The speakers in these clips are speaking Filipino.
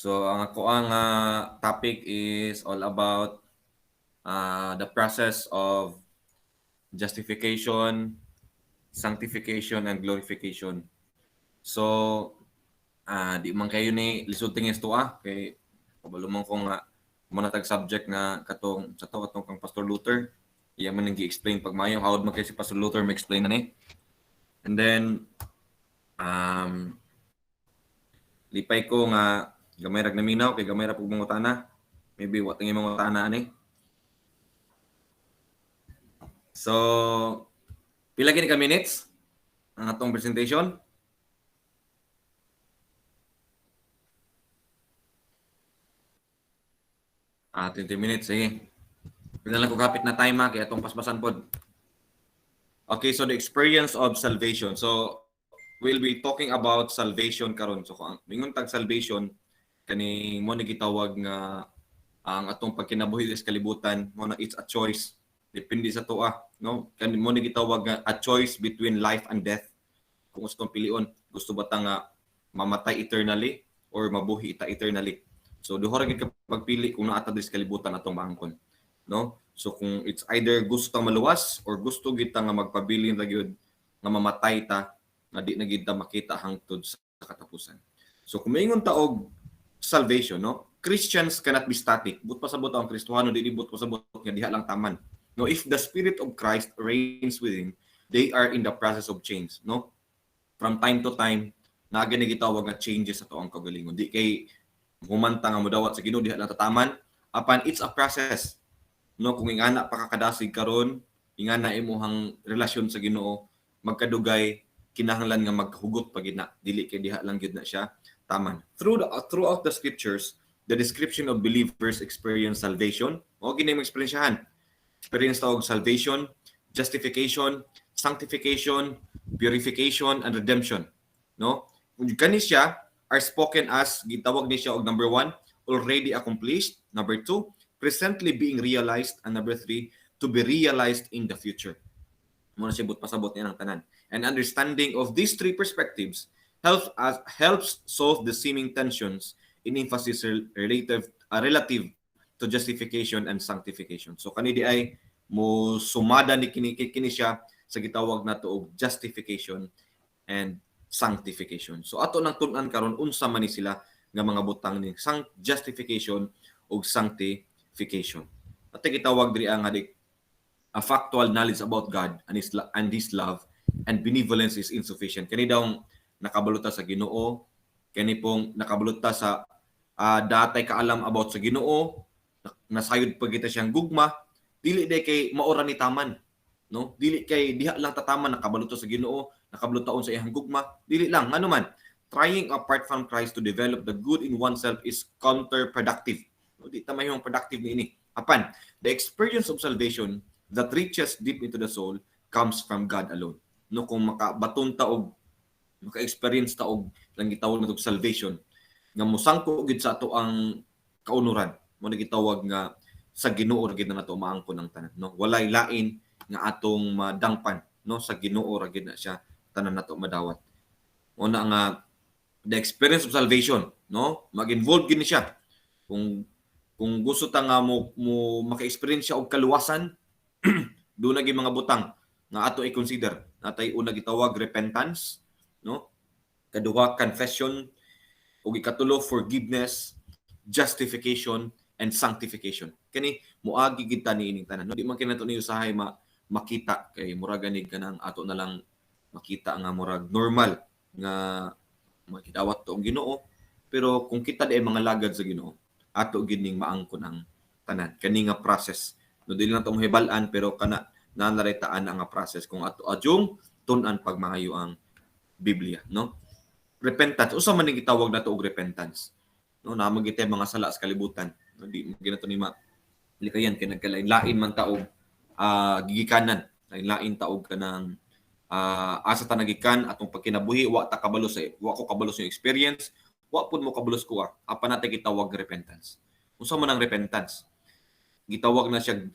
So ang ako ang topic is all about the process of justification, sanctification, and glorification. So di man kayo ni lisod tingis to kay kabalumon ko nga manatag subject nga katong sa to katong kang Pastor Luther. Iya man nang gi-explain pag mayo hawd man kay si Pastor Luther ma-explain na ni. And then lipay ko nga gamay rag naminaw kay gamay ra pug mangutana. Maybe wa tingin mangutana ani. So pila gini ka minutes ang atong presentation? 20 minutes sige. Pila lang ko kapit na time kay atong paspasan pod. Okay, so the experience of salvation. So we'll be talking about salvation karon. So kung mingon tag salvation kani mo ni gitawag nga ang atong pagkinabuhi sa kalibutan mo na it's a choice depende sa tuwa, no? Kani mo ni gitawag nga a choice between life and death. Kung gusto kong pilion, gusto ba ta nga mamatay eternally or mabuhi ita eternally? So duha ra gid ka pagpili kung naa ta sa kalibutan atong maangkon, no? So kung it's either gusto ta maluwas or gusto gid ta nga magpabilin ra gyud nga mamatay ta nga di na gid ta makita hangtod sa katapusan. So kung maingon ta og salvation, no? Christians cannot be static. But pasabot ang Kristiyano di but pasabot nga diha lang taman. No, if the Spirit of Christ reigns within, they are in the process of change, no? From time to time, naga na gitawag nga changes sa tuang kagalingon. Di kay humanta nga modawat sa Ginoo diha lang tataman. Apan it's a process. No, kung ingana pakakadasig karon, ingana imuhang relasyon sa Ginoo, magkadugay kinahanglan nga maghugot pagid na dili kay diha lang gyud na siya taman. Throughout the scriptures, the description of believers experience salvation. O gini mo ekspresyahan. Experience tawag salvation, justification, sanctification, purification, and redemption. No? Kung kani siya are spoken as gitawag ni siya og number 1, already accomplished, number 2, presently being realized, and number 3, to be realized in the future. Muna siya pasabot niya ng tanan. And understanding of these three perspectives helps solve the seeming tensions in emphasis relative to justification and sanctification. So kanidi ay mo sumada ni kini siya sa gitawag nato og justification and sanctification. So ato nang tun-an karon unsa man ni sila nga mga butang ni justification ug sanctification. At gitawag diri ang a factual knowledge about God and his love and benevolence is insufficient. Kani daw nakabaluta sa Ginoo, kani pong nakabaluta sa datay kaalam about sa Ginoo, nasayod pa kita siyang gugma, dili day kay maora ni taman, no? Dili kay diha lang tataman nakabaluto sa Ginoo, nakabalutaon sa iyang gugma, dili lang ngano man. Trying apart from Christ to develop the good in oneself is counterproductive. No, di ta mahimong productive niini. Apan, the experience of salvation that reaches deep into the soul comes from God alone. No, kung makabaton ta og maka-experience ta og lang gitawag natong salvation nga mosangko gid sa ato ang kaunuran, mo na gitawag nga sa Ginoo ra gid na nato maangkon ang tanan, no? Walay lain nga atong madangpan, no? Sa Ginoo ra gid na siya tanan nato madawat. Una nga the experience of salvation, no? Mag-involve gid ni siya. Kung gusto ta nga mo maka-experience siya og kaluwasan, doon na mga butang nga ato i-consider. Natay una gitawag repentance, no? Kaduha confession, ug ikatulo forgiveness, justification, and sanctification. Kani moagi gid ta niining tanan. No? Di man kinato ni usahay makita kay murag ganig kanang ato na lang makita nga murag normal nga makidawat to ang Ginoo. Pero kung kita di ay mga lagad sa Ginoo, ato gid ning maangkon ang tanan. Kani nga process. No dili na to mahibal-an pero kana nanaritaan ang process kung ato adyong tun-an pagmahayo ang Biblia, no? Repentance. Usa man ning gitawag nato og repentance. No, namo gitay mga sala sa kalibutan. No, di ginato ni likayan kay nagkalain-lain man taog gigikanan. Lain-lain taog kanang asa ta nagikan atong pagkinabuhi wa ko kabalo sa experience, wa pud mo kabalos ko apan natay gitawag repentance. Unsa man ang repentance? Gitawag na siya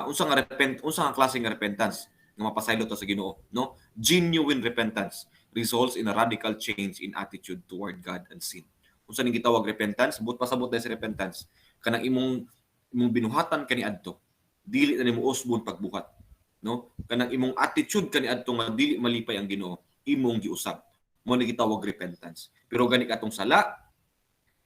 unsa nga klase nga repentance nga mapasaylo ta sa Ginoo, no? Genuine repentance results in a radical change in attitude toward God and sin. unsa ning gitawag repentance, but pasabot dahil sa repentance. Kanang imong binuhatan kaniadto, dili na nimo usbon pagbuhat, no? Kanang imong attitude kaniadto nga dili malipay ang Ginoo, imong giusab. Mo ni gitawag repentance. Pero gani katong sala,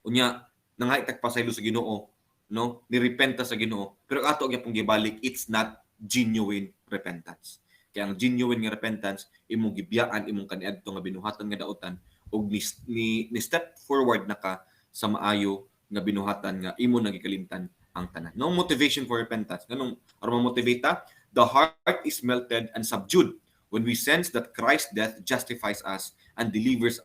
unya nangay tagpasaylo sa Ginoo, no? Nirepenta sa Ginoo. Pero ato gyapon gibalik, it's not genuine repentance. Kaya ang genuine nga repentance, imong gibiyaan, imong kaniadto nga binuhatan nga daotan, og ni step forward na ka sa maayo nga binuhatan nga imo nagikalimtan ang tanan. No motivation for repentance. Ganong aron ma-motivate ta, the heart is melted and subdued when we sense that Christ's death justifies us and delivers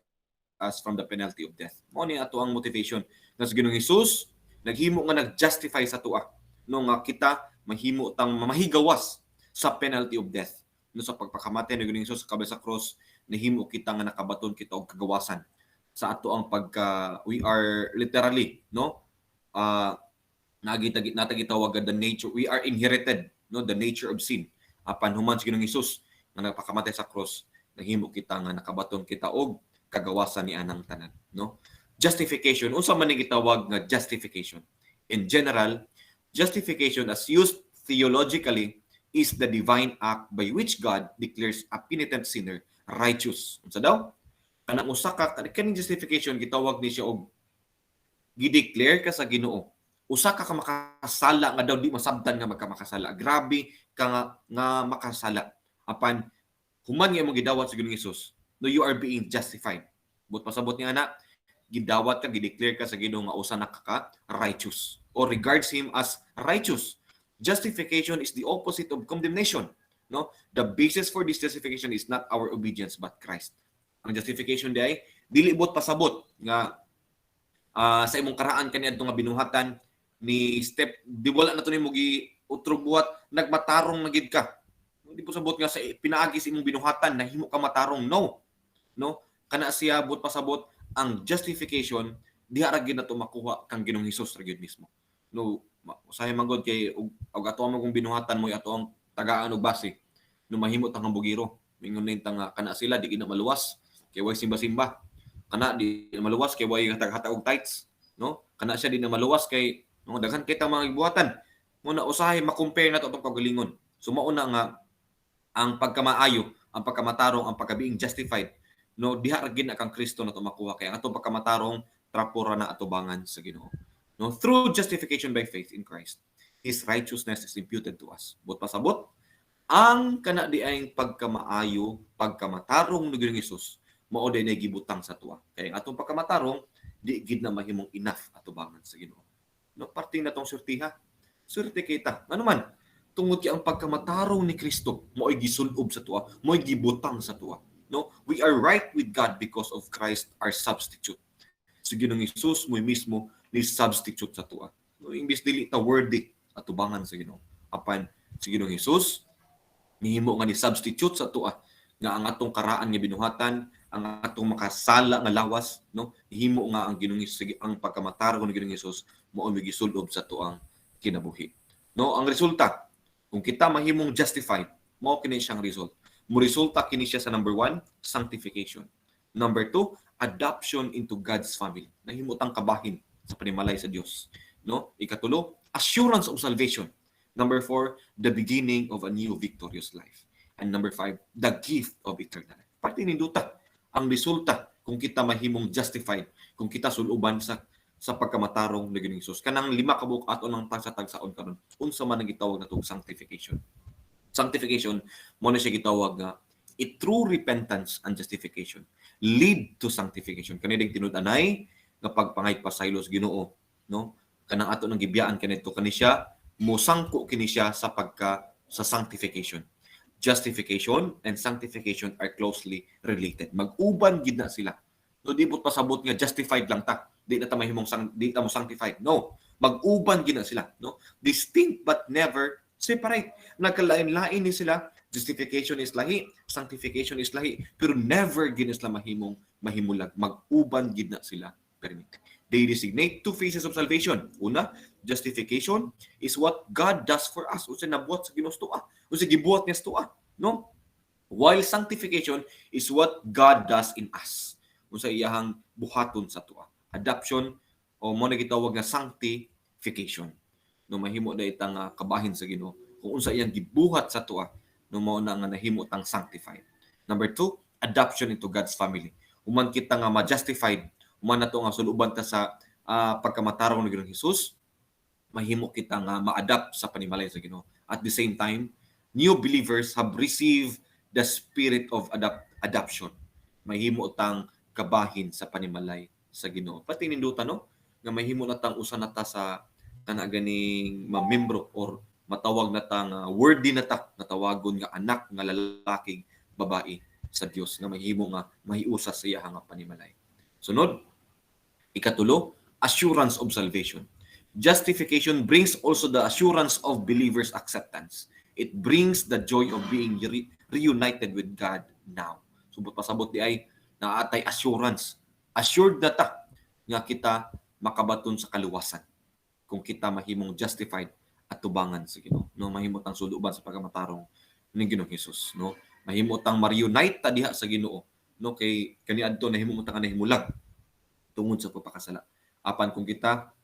us from the penalty of death. Mao ni ato ang motivation. Nga sa Ginoong Hesus, naghimo nga nag-justify sa tuwa. No nga kita mahimo tang mahigawas sa penalty of death. No sa pagpakamatay ni Ginoong Hesus sa kabay sa cross, nahimo kita nga nakabaton kita og kagawasan sa ato ang pagka we are literally, no? Natagitawag the nature, we are inherited, no, the nature of sin. Apan human sa Ginoong Hesus nga nagpakamatay sa cross, nahimo kita nga nakabaton kita og kagawasan ni anang tanan, no? Justification, unsa man ni gitawag nga justification? In general, justification as used theologically is the divine act by which God declares a penitent sinner righteous. Unsa daw? Kanang usa ka kaning justification gitawag ni siya og gideclare ka sa Ginoo. Usa ka makasala nga daw di masabtan nga magkamakasala. Grabe ka nga makasala. Apan human nga imong gidawat sa Ginoong Hesus, no, you are being justified. But pasabot niya ana, gidawat ka, gideclare ka sa Ginoo nga usa na ka righteous or regards him as righteous. Justification is the opposite of condemnation. No, the basis for this justification is not our obedience but Christ. Ang justification di ay dili bot pasabot nga sa imong karaan kaniadto nga binuhatan ni step di wala na to nimo gi utrog buhat nagmatarong na gid ka. Di po sabot nga sa pinaagi sa imong binuhatan nahimo ka matarong, no. No, kana siya bot pasabot ang justification diha ra gid nato makuha kang Ginoong Hesus ra gid mismo. No, usahay manggod kay og ato ang kung binuhatan mo ato ang tagaan og base no mahimo tang bugiro mingon nin tang kana sila di gina maluwas kay way simba-simba, kana di na maluwas kay way hatag-hatag og tights, no, kana siya di na maluwas kay no daghan kita mga gibuhatan mo na usahay ma-compare nato tong kagalingon. So mao na nga ang pagkamaayo, ang pagkamatarong, ang pagka-being justified, no, diha ra gid na kang Kristo nato makuha kay ang atong pagkamatarong trapora na atubangan sa Ginoo. No, through justification by faith in Christ, His righteousness is imputed to us. But pasabot, ang kana di ay pagkamaayo, pagkamatarong ni Ginoong Hesus, mao day na gibutang sa tuwa. Kaya atong pagkamatarong, di gid na mahimong enough atubangan sa Ginoo. No, parting na tong surtiha. Surti kita. Ano man, tungod kay ang pagkamatarong ni Kristo, mao ay gisulob sa tuwa, mao ay gibutang sa tuwa. No, we are right with God because of Christ our substitute. Si Ginoong Hesus mo mismo ni substitute sa tuwa. No, imbis dili ta worthy atubangan sa Ginoo. Apan si Ginoong Hesus nihimo nga ni substitute sa tuwa nga ang atong karaan nga binuhatan, ang atong makasala nga lawas, no, himo nga ang Ginoong Hesus, ang pagkamatarong ni Ginoong Hesus mao mi gisulob sa tuang kinabuhi. No, ang resulta kung kita mahimong justified, mao kini siyang result. Mo resulta kini siya sa number 1, sanctification. Number 2, adoption into God's family. Nahimutang kabahin sa panimalay sa Dios. No? Ikatulo, assurance of salvation. Number 4, the beginning of a new victorious life. And number 5, the gift of eternal life. Parte ninduta ang resulta kung kita mahimong justified, kung kita suluban sa pagkamatarong ni Ginoong Hesus. Kanang 5 ka buok ato nang tagsa-tagsaon karon. Unsa man ang gitawag natong sanctification. Sanctification mo na siya gitawag nga true repentance and justification lead to sanctification. Kani tinud-anay nga pagpangay pasaylos Ginoo, no? Kanang ato nang gibiyaan kanito kani siya mosangko kini siya sa sanctification. Justification and sanctification are closely related. Mag-uban gid na sila. No, di bot pasabot nga justified lang ta. Di na ta mahimong di ta mo sanctified. No, mag-uban gid na sila, no? Distinct but never separate. Nagkalain-lain ni sila. Justification is lahi, sanctification is lahi, pero never gid sila mahimulag. Mag-uban gid na sila permit. They designate two phases of salvation. Una, justification is what God does for us. Unsa nabuhat sa Ginoo tuwa. Unsa gibuhat niya sa tuwa, no? While sanctification is what God does in us. Unsa iyahang buhaton sa tuwa. adoption o mo na gitawag nga sanctification. No mahimo da itang kabahin sa Ginoo kung unsa iyang gibuhat sa tuwa no mao na nga nahimo tang sanctified. Number 2, adoption into God's family. Human kita nga ma-justified, human nato nga suluban ta sa pagkamatarong ni Ginoong Hesus, mahimo kita nga ma-adapt sa panimalay sa Ginoo. At the same time, new believers have received the spirit of adoption. Mahimo tang kabahin sa panimalay sa Ginoo. Pati ninduta no nga mahimo na tang usa na ta sa kana ganing mamembro or matawag na tang worthy na ta natawagon nga anak nga lalaking babae sa Dios nga mahimo nga mahiusa sa iya nga panimalay. Sunod, ikatulo, assurance of salvation. Justification brings also the assurance of believers' acceptance. It brings the joy of being reunited with God now. Subot pasabot di ay naatay assurance. Assured na ta nga kita makabaton sa kaluwasan kung kita mahimong justified at tubangan sa Ginoo. No, mahimo tang suluban sa pagkamatarong ning Ginoong Hesus, no? Mahimo tang ma-reunite ta diha sa Ginoo, no? Kay kaniadto nahimo mo tang nahimulag tungod sa pagpakasala. Apan kung kita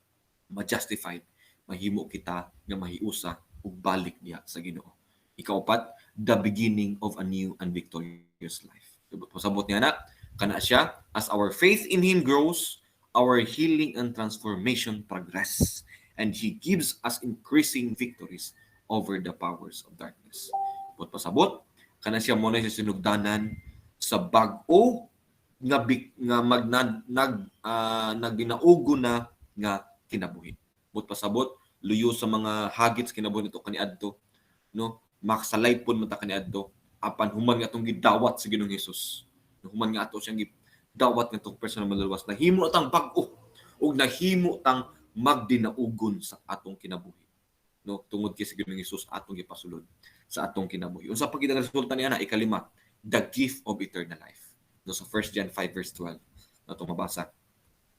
ma-justified, mahimo kita nga mahiusa ug balik diha sa Ginoo. Ikaapat, the beginning of a new and victorious life. Pasabot niya na, kana siya, as our faith in Him grows, our healing and transformation progress, and He gives us increasing victories over the powers of darkness. Pasabot, kana siya mo na siya sinugdanan sa bag-o nga naginaugo na nga kinabuhi. But pasabot, luyo sa mga hagits kinabuhi nito kaniadto, no? Makasalay pud man ta kaniadto apan human nga atong gidawat sa Ginoong Hesus. No, human nga ato siyang gidawat nga tong personal maluluwas. Nahimo tang bag-o ug nahimo tang magdinaugon sa atong kinabuhi. No, tungod kay sa Ginoong Hesus atong gipasulod sa atong kinabuhi. Unsa pa gid ang resulta niana? Ikalima, the gift of eternal life. No, sa 1 John 5 verse 12 nato mabasa.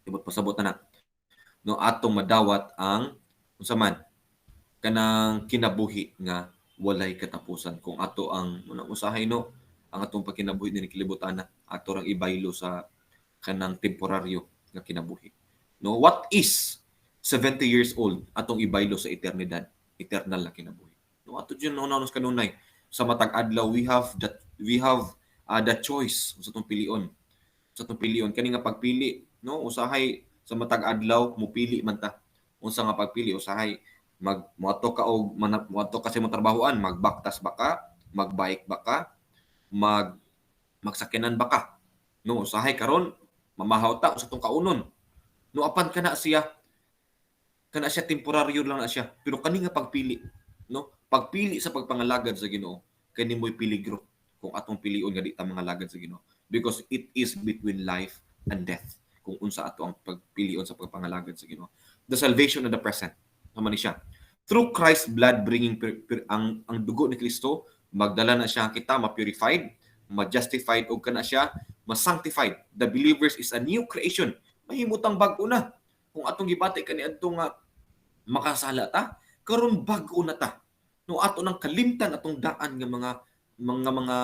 Ibot pasabot na no atong madawat ang unsa man kanang kinabuhi nga walay katapusan kung ato ang unang usahay no ang atong pagkinabuhi ni kilibutan ato rang ibaylo sa kanang temporaryo nga kinabuhi. No, what is 70 years old atong ibaylo sa eternidad, eternal na kinabuhi. No, ato diyon naunawon kanunay sa matag adlaw we have the choice sa atong pilion. Sa atong pilion kani nga pagpili no usahay sa matag adlaw mupili man ta unsa nga pagpili usahay moadto ka og moadto ka sa imong trabahoan magbaktas ba ka magbike ba ka magsakyanan ba ka no usahay karon mamahaw ta sa tong kaunon no apan kana siya temporaryo lang na siya pero kani nga pagpili no pagpili sa pagpangalagad sa Ginoo kani mo'y peligro kung atong pilion nga di ta mangalagad sa Ginoo because it is between life and death kung unsa ato ang pagpilion sa pagpangalagad sa Ginoo. The salvation of the present. Naman ni siya. Through Christ's blood bringing ang dugo ni Kristo, magdala na siya kita ma-purified, ma-justified o kana siya ma-sanctified. The believers is a new creation. Mahimutang bag-o na. Kung atong gibati kaniadto nga makasala ta, karon bag-o na ta. No ato nang kalimtan atong daan nga mga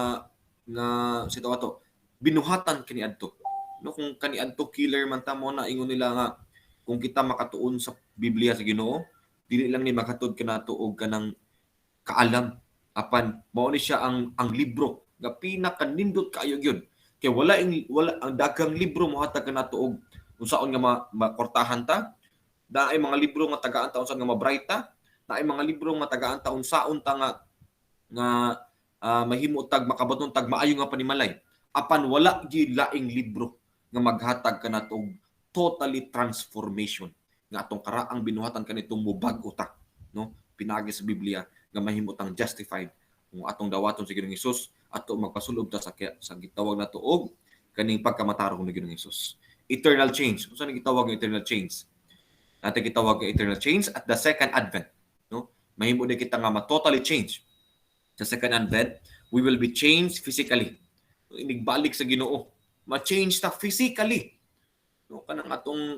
nga sito ato binuhatan kaniadto. No kung kaniadto killer man ta mo na ingon nila nga kung kita makatuon sa Biblia sa Ginoo dili lang ni makatud kanato og kanang kaalam apan mao ni siya ang libro nga pinakanindot kaayo gyud kay wala ang daghang libro mohatag kanato og unsaon nga makortahan ta daay mga libro nga tagaan ta unsaon nga mabrayta daay mga libro nga tagaan ta unsaon ta nga mahimo tag makabaton tag maayo nga panimalay apan wala gyud laing libro nga maghatag kanato og totally transformation nga atong karaang binuhatan kanitong mubag-o ta no pinagi sa Biblia nga mahimutang justified kung atong dawaton sa Ginoong Hesus ato magpasulob ta sa gitawag nato og kaning pagkamatarong ni Ginoong Hesus. Eternal change. Unsa ni gitawag nga eternal change? Natin gitawag nga eternal change at the second advent, no? Mahimo din kita nga ma-totally change. Sa second advent, we will be changed physically. Inigbalik sa Ginoo, ma-change ta physically. No,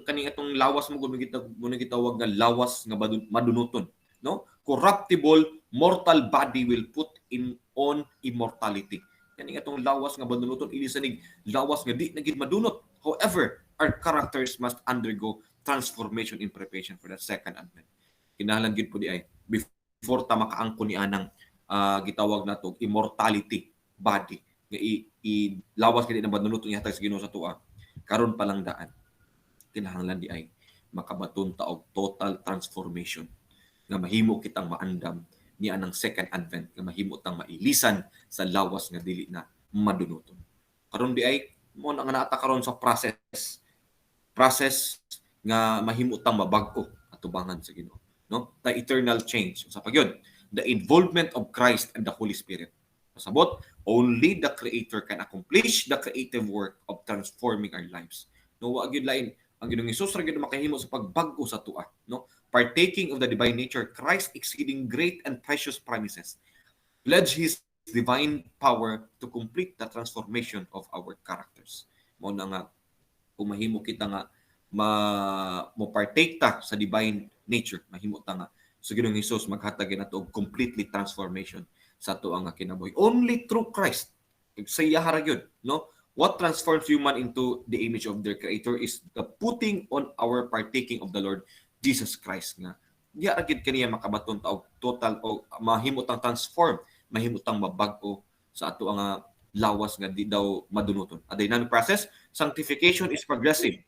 kaning atong lawas mo gud gitawag nga lawas nga madunoton, no? Corruptible mortal body will put on immortality. Kaning atong lawas nga madunoton ili sa nig lawas nga di na gid madunot. However, our characters must undergo transformation in preparation for the second advent. Kinahanglan gyud po di ay before ta makaangkon ni anang gitawag nato immortality body nga lawas kini na badnunuto niya sa Ginoo sa tuwa. Karon pa lang daan. Kinahanglan di ay makabaton ta og total transformation nga mahimo kitang maandam ni anang second advent nga mahimo tang mailisan sa lawas nga dili na madunuton. Karon di ay mo nga naata karon sa process nga mahimo tang mabag-o atubangan sa Ginoo, no? The eternal change sa pagyod, the involvement of Christ and the Holy Spirit. Pasabot, only the Creator can accomplish the creative work of transforming our lives. No, wa gyud lain ang Ginoong Hesus ra gyud makahimo sa pagbag-o sa tuwa, no? Partaking of the divine nature, Christ exceeding great and precious promises pledge His divine power to complete the transformation of our characters. Mo na nga kung mahimo kita nga mo partake ta sa divine nature, mahimo ta nga sa Ginoong Hesus maghatag nato og completely transformation sa ato ang kinabuhi. Only through Christ. Sa iya ra gyud, no? What transforms human into the image of their Creator is the putting on our partaking of the Lord Jesus Christ nga. Diya ra gyud kaniya makabaton ta og total o mahimo tang transform, mahimo tang mabag-o sa ato ang lawas nga di daw madunuton. A dynamic process, sanctification is progressive.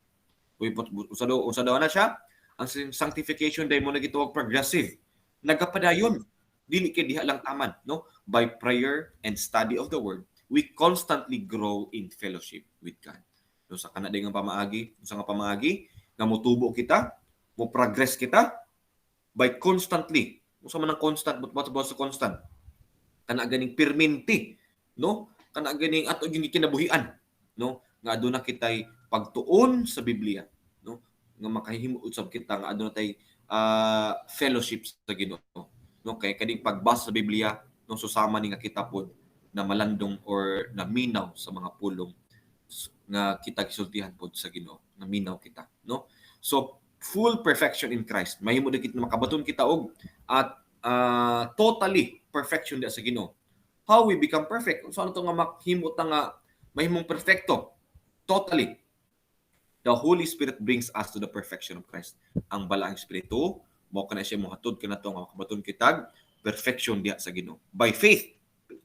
Usa daw na siya, ang sanctification day mo na gitawag progressive. Nagapadayon, dili kay diha lang taman, no? By prayer and study of the word, we constantly grow in fellowship with God. No, sa kana nga pamaagi, sa nga pamaagi nga motubo kita, mo progress kita by constantly. Usa man ang constant, but sa constant? Kana ganing permanente, no? Kana ganing ato yung kinabuhian, no? Nga aduna kitay pagtuon sa Biblia, no? Nga makahimo usab kita nga aduna tay fellowship sa Ginoo. No, kay kaning pagbasa sa Biblia, no, susama ni nga kita pod na malandong or na minaw sa mga pulong nga kita gisultihan pod sa Ginoo, na minaw kita, no? So full perfection in Christ. Mahimo na kita makabaton kita og at totally perfection sa Ginoo. How we become perfect? So ano to nga mahimo ta nga mahimong perfecto? Totally. The Holy Spirit brings us to the perfection of Christ. Ang balaang Espiritu mo kana siya mohatod kana to nga makabaton kitag perfection diha sa Ginoo. By faith,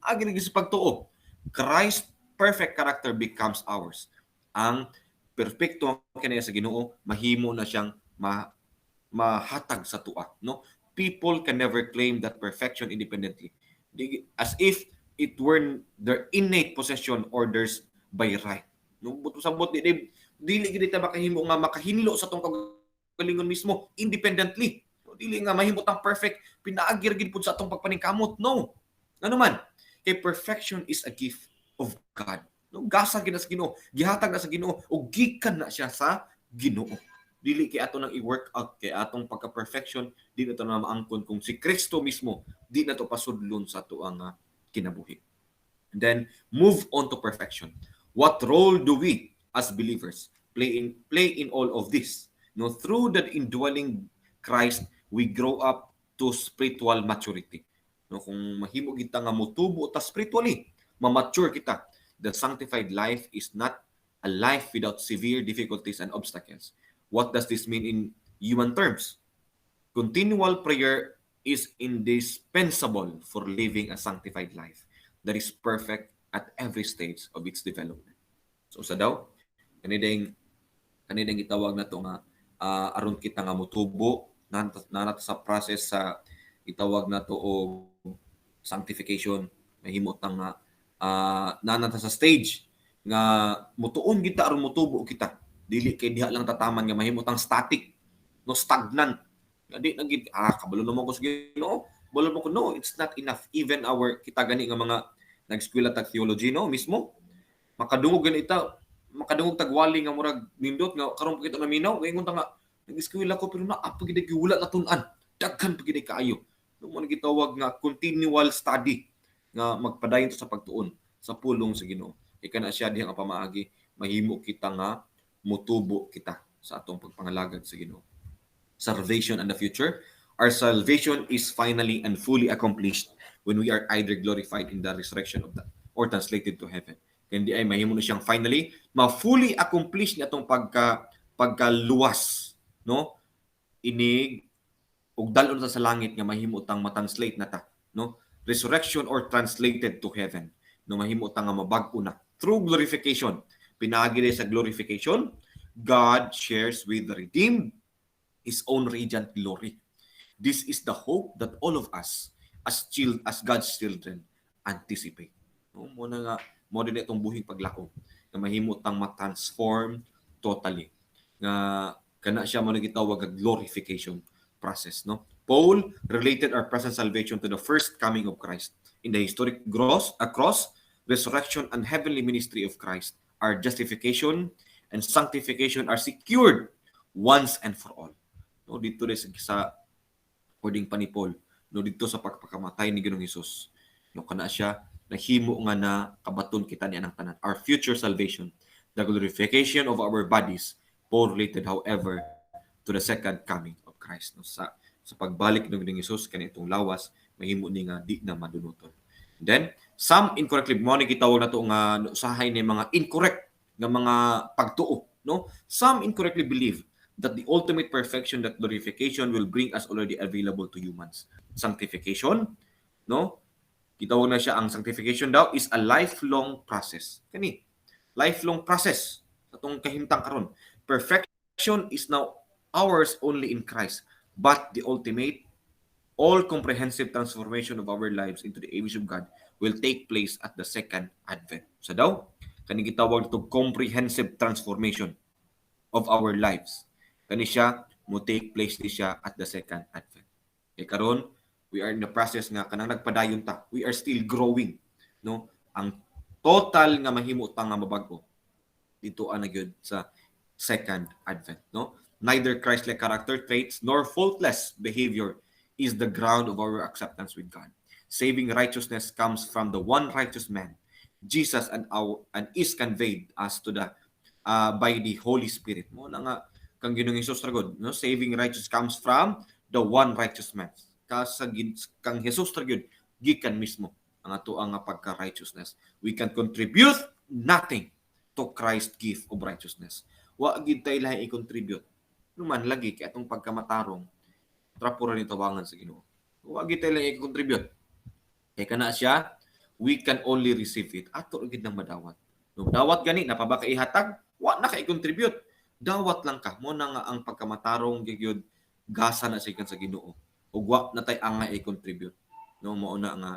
agi sa pagtuo, Christ perfect character becomes ours. Ang perpekto kaniya sa Ginoo mahimo na siyang mahatag sa tuwa, no? People can never claim that perfection independently, as if it were their innate possession or theirs by right. No, buto sabot dili gid ta makahimo nga makahinlo sa tong kagalingon mismo independently. Dili nga mahimo tang perfect pinaagir gid pud sa atong pagpaningkamot. No. Ano man, kay perfection is a gift of God. No, gasa gid sa Ginoo, gihatag na sa Ginoo ug gikan na siya sa Ginoo. Dili kay ato nang i-work out, kay atong pagka-perfection di na to na maangkon kung si Kristo mismo di na to pasudlon sa ato ang kinabuhi. And then move on to perfection. What role do we as believers play in all of this? No, through the indwelling Christ, we grow up to spiritual maturity. No, kung mahimo kita nga motubo ta spiritually, ma-mature kita. The sanctified life is not a life without severe difficulties and obstacles. What does this mean in human terms? Continual prayer is indispensable for living a sanctified life that is perfect at every stage of its development. So sa daw, kanideng gitawag na to nga aron kita nga motubo na sa process sa itawag na to o sanctification, mahimo tang nga nanata sa stage nga mutuon kita aron motubo kita. Dili kay diha lang tataman nga mahimo tang static, no, stagnant. Di nagid kabalo naman ko sa Ginoo. Balo mo ko, no, it's not enough. Even kita gani nga mga nag-eskwela tag theology, no, mismo makadungog ganita, makadungog tagwali nga murag nindot nga karon pa kita naminaw, ingon ta nga nag-eskwela ko pero naa pa gid wala natun-an. Daghan pa gid kaayo. No mo gitawag nga continual study nga magpadayon sa pagtuon sa pulong sa Ginoo. Ika na siya dihang pamaagi, mahimo kita nga mutubo kita sa atong pagpangalagad sa Ginoo. Salvation and the future. Our salvation is finally and fully accomplished when we are either glorified in the resurrection of that or translated to heaven. Hindi ay mahimo na siyang finally ma-fully accomplish ni atong pagkaluwas, no? Inig ug dalon ta sa langit nga mahimo tang ma-translate na ta, no? Resurrection or translated to heaven, no? Mahimo ta nga mabag-o na through glorification. Pinaagi sa glorification, God shares with the redeemed His own radiant glory. This is the hope that all of us as God's children anticipate. No? Muna nga mo din itong buhing paglako na mahimo tang ma-transform totally. Nga kana siya mo gitawag nga glorification process, no? Paul related our present salvation to the first coming of Christ. In the historic cross, resurrection, and heavenly ministry of Christ, our justification and sanctification are secured once and for all. No, dito rin sa according pa ni Paul, no, dito sa pagpakamatay ni Ginoong Hesus, no, kana siya nahimo nga na kabaton kita niya ng tanan. Our future salvation, the glorification of our bodies, Paul related, however, to the second coming of Christ. No, sa pagbalik ng Ginoong Hesus kanitong lawas, mahimo ni nga di na madunuton. Then, some incorrectly mo ni gitawag nato nga usahay ni mga incorrect nga mga pagtuo, no? Some incorrectly believe that the ultimate perfection, that glorification will bring us already available to humans. Sanctification, no? Gitawag na siya ang sanctification daw is a lifelong process. Kani, lifelong process sa itong kahimtang karon. Perfection is now ours only in Christ, but the ultimate all-comprehensive transformation of our lives into the image of God will take place at the second advent. So daw, kani gitawag ito comprehensive transformation of our lives. Kani siya mo take place ni siya at the second advent. E karon, we are in the process nga kanang nagpadayon ta. We are still growing, no? Ang total nga mahimo ta nga mabago dito ana gyud sa second advent, no? Neither Christ-like character traits nor faultless behavior is the ground of our acceptance with God. Saving righteousness comes from the one righteous man, Jesus, and is conveyed us to the by the Holy Spirit. Mo na nga kang Ginoong Hesus ragod, no? Saving righteousness comes from the one righteous man. Kang Hesus ragod gikan mismo ang ato ang pagka-righteousness. We can contribute nothing to Christ's gift of righteousness. Wa gid tay lahi i-contribute. Numan lagi kay atong pagkamatarong trapura ni tawangan sa Ginoo. Wa gid tay lahi i-contribute. Kay kana siya, we can only receive it ato gid nang madawat. No dawat gani napabaka ihatag, wa na kay contribute. Dawat lang ka mo na nga ang pagkamatarong gyud gasa na sa Ginoo. Ug wa na tay angay i-contribute. No mao na nga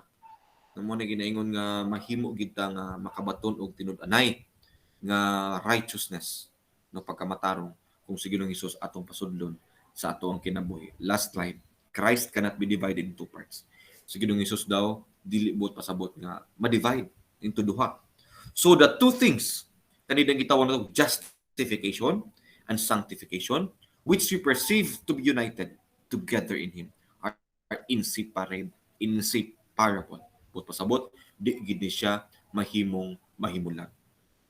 mo na ginaingon nga mahimo gid ta nga makabaton og tinud-anay nga righteousness no pagkamatarong kung si Ginoong Hesus atong pasudlon sa ato ang kinabuhi. Last slide. Christ cannot be divided in two parts. Si Ginoong Hesus daw dili buot pasabot nga ma-divide into duha. So the two things kanidang gitawag nato justification and sanctification, which we perceive to be united together in Him, are inseparable. Buot pasabot di gid siya mahimong lang.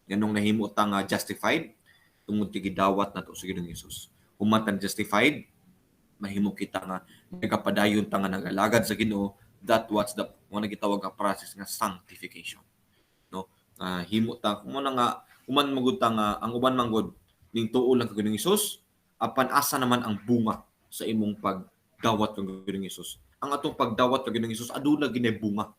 Ganong nahimo ta nga justified tungod kay gidawat nato sa Ginoong Hesus. Humatan justified, mahimo kita nga nagapadayon ta nga nagalagad sa Ginoo. That what's the mo gitawag nga process nga sanctification. No? Himo ta mo na nga human magud ta nga ang uban manggod ning tuo lang kay Ginoong Hesus, apan asa naman ang bunga sa imong pagdawat kay Ginoong Hesus. Ang atong pagdawat kay Ginoong Hesus aduna ginay bunga.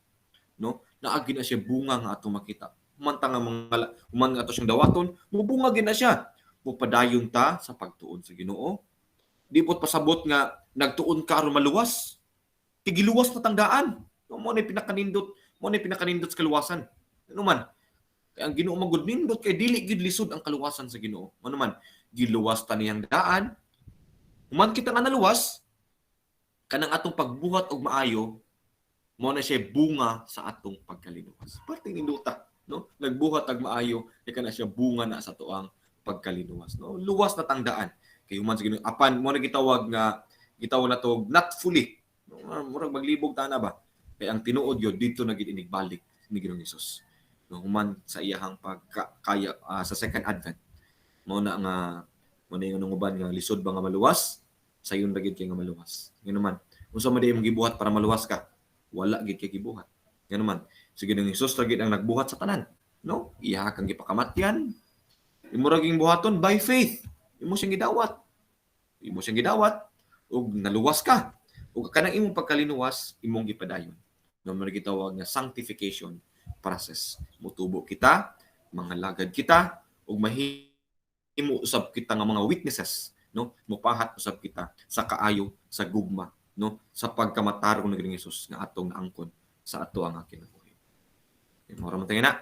No? Naagi na siya bunga nga atong makita. Human nga ato siyang dawaton, mubunga gina siya. Mupadayon ta sa pagtuon sa Ginoo. Di po't pasabot nga nagtuon ka aron maluwas. Tigiluwas na tangdaan. Mo na pinakanindot sa kaluwasan. Ano man? Kaya ang Ginoo magud nindot kay dili gid lisod ang kaluwasan sa Ginoo. Ano man? Giluwas ta niyang daan. Human kita nga naluwas, kanang atong pagbuhat og maayo, mo na siya bunga sa atong pagkalinuwas. Parte ninduta, no? Nagbuhat og maayo, kay kana siya bunga na sa tuang pagkalinuwas, no? Luwas na tangdaan. Kay human sa Ginoo, apan mo na gitawag na to not fully. No? Murag maglibog ta na ba? Kay ang tinuod yun dito na gid inigbalik ni Ginoong Hesus. No, human sa iyahang pagkaya sa second advent. Mo na yung uban nga lisod ba nga maluwas? Sayon ra gid kay nga maluwas. Ngano man, unsa man imong gibuhat para maluwas ka? Wala gid kay gibuhat. Ngano man, si Ginoong Hesus ra gid ang nagbuhat sa tanan. no? Iya kang gipakamatyan. Imo ra ging buhaton by faith. Imo siyang gidawat. Imo siyang gidawat ug naluwas ka. Ug kanang imong pagkalinuwas imong gipadayon. No mo gitawag nga sanctification process. Mutubo kita, mga lagad kita ug mahimo usab kita nga mga witnesses, no? Mupahat usab kita sa kaayo sa gugma, no? Sa pagkamatarong ni Hesus nga atong naangkon sa ato ang kinabuhi. Mora man tayo na.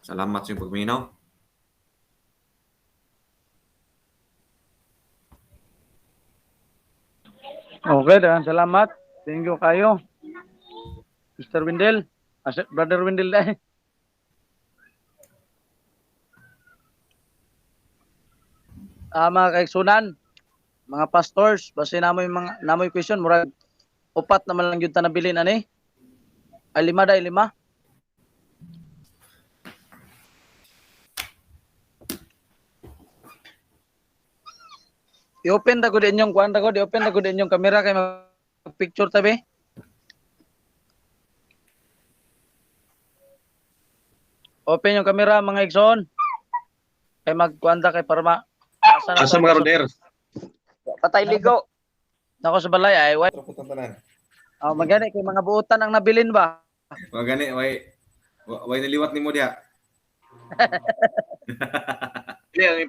Salamat sa iyong pagminaw. Okay, daghang salamat. Thank you kayo. Mr. Windel, Brother Windel dai. Mga kaigsunan, mga pastors, basta namoy question, murag upat naman lang yun ta nabilin ani. Ay 5 dai 5. I-open ta gud inyong kuan ta gud, i-open ta gud inyong camera kay mag-picture tabi. Open yung camera mga igsoon. Kay magkuan ta kay para Asa mga roder? Patay ligo. Nako sa balay ay wait. Magani kay mga buutan ang nabilin ba? Wa gani way naliwat nimo diha. Hindi, ang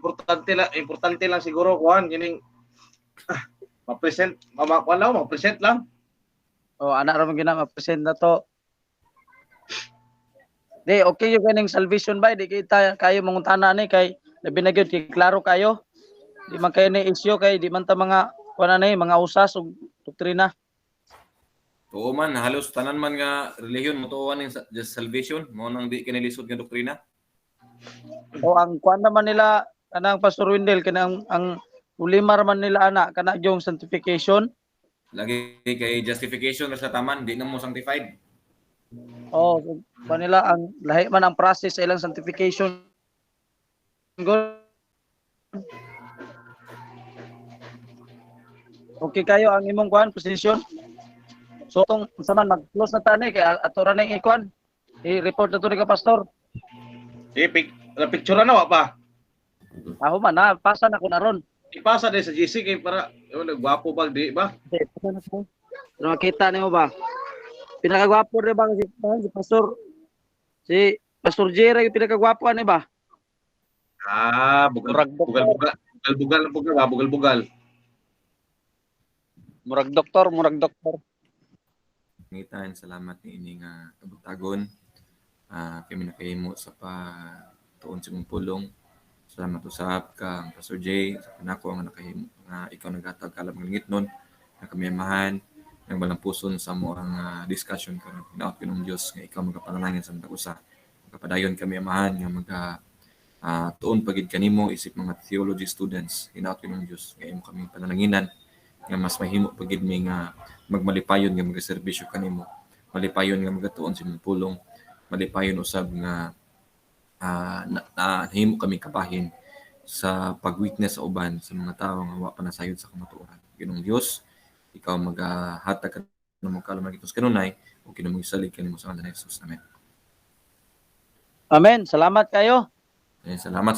importante lang siguro kuan kining ma-present, ma-present lang. Anak ra man gina ma-present na to. Di okay yung ganing salvation ba? Di kita kayo mangutana ni kay labi na gyud kay klaro kayo. Di man kayo ni issue kay di man ta mga kuan ni mga usas ug doktrina. Oo man, halos tanan man nga relihiyon motuwan ning salvation, mo nang di kinilisod nga doktrina. O ang kuan naman nila kanang Pastor Windel kanang ang ulimar man nila ana kana yung sanctification. Lagi kay justification sa taman, di na mo sanctified. Kanila ang lahi man ang process sa ilang sanctification. Okay kayo ang imong kuan position. So tong saman mag-close na tani kay ato ra ning ikuan. I-report na to ni ka pastor. Picture na wa pa. Ako man na pasa na ko na ron. Ipasa din sa GC kay para gwapo ba di ba? Pero makita nimo ba? Pinakagwapo rin ba si pastor? Si Pastor Jerry yung pinakagwapo ani ba? Bugal-bugal na bugal-bugal. Murag doktor. Ngitan, salamat ni ini nga kabutagon. Kami nakahimo sa tuon sa mong pulong. Salamat usab kang Pastor J sa kanako nga nakahimo nga ikaw naghatag kalab ng ngitnon na kamiyamahan ng balang puson sa mo ang discussion karon. Hinaot ko ng Dios nga ikaw magapanalangin sa mga usa. Magapadayon kami amahan nga tuon pagid kanimo isip mga theology students. Hinaot ko ng Dios nga imo kami panalanginan nga mas mahimo pagid mi nga magmalipayon nga magaserbisyo kanimo. Malipayon nga magatuon sa imong pulong. Malipayon usab nga nahimo kami kabahin sa pag-witness sa uban sa mga tao nga wa pa nasayod sa kamatuoran. Ginong Dios, ikaw maghatag ka ng mga kalamang itos kanunay o kinamong isalig kanimo sa ngalan ni Jesus. Amen. Amen. Salamat kayo. Salamat.